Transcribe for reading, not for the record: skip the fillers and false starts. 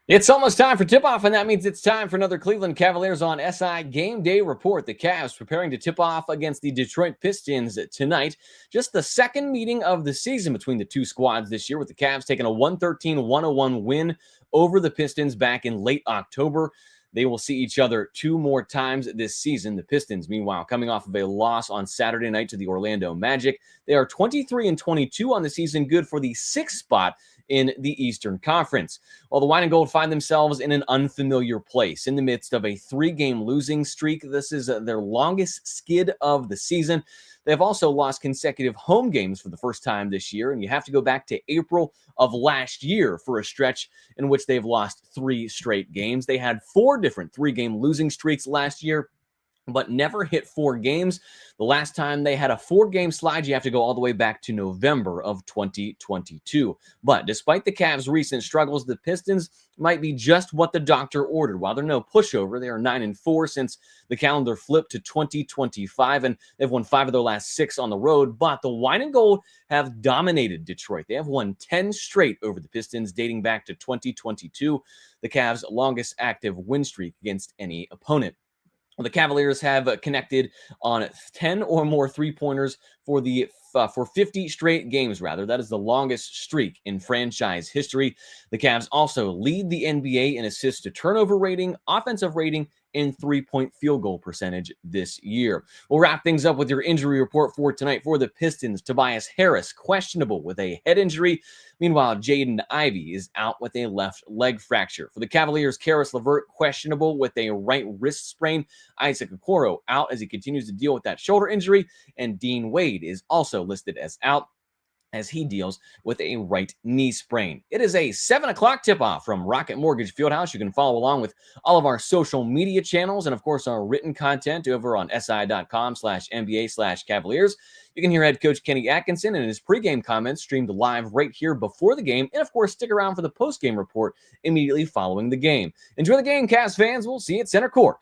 It's almost time for tip-off, and that means it's time for another Cleveland Cavaliers on SI Game Day Report. The Cavs preparing to tip off against the Detroit Pistons tonight. Just the second meeting of the season between the two squads this year, with the Cavs taking a 113-101 win over the Pistons back in late October. They will see each other two more times this season. The Pistons, meanwhile, coming off of a loss on Saturday night to the Orlando Magic. They are 23-22 on the season, good for the sixth spot in the Eastern Conference. While the White and Gold find themselves in an unfamiliar place in the midst of a three-game losing streak. This is their longest skid of the season. They've also lost consecutive home games for the first time this year, and you have to go back to April of last year for a stretch in which they've lost three straight games. They had four different three-game losing streaks last year, but never hit four games. The last time they had a four-game slide, you have to go all the way back to November of 2022. But despite the Cavs' recent struggles, the Pistons might be just what the doctor ordered. While they're no pushover, they are 9-4 since the calendar flipped to 2025, and they've won 5 of their last 6 on the road. But the White and Gold have dominated Detroit. They have won 10 straight over the Pistons, dating back to 2022, the Cavs' longest active win streak against any opponent. The Cavaliers have connected on 10 or more three-pointers for 50 straight games, rather. That is the longest streak in franchise history. The Cavs also lead the NBA in assists to turnover rating, offensive rating, and three-point field goal percentage this year. We'll wrap things up with your injury report for tonight. For the Pistons, Tobias Harris, questionable with a head injury. Meanwhile, Jaden Ivey is out with a left leg fracture. For the Cavaliers, Karis LeVert, questionable with a right wrist sprain. Isaac Okoro out as he continues to deal with that shoulder injury. And Dean Wade is also listed as out as he deals with a right knee sprain. It is a 7 o'clock tip-off from Rocket Mortgage Fieldhouse. You can follow along with all of our social media channels and, of course, our written content over on si.com/NBA/Cavaliers. You can hear head coach Kenny Atkinson and his pregame comments streamed live right here before the game. And, of course, stick around for the postgame report immediately following the game. Enjoy the game, Cavs fans. We'll see you at center court.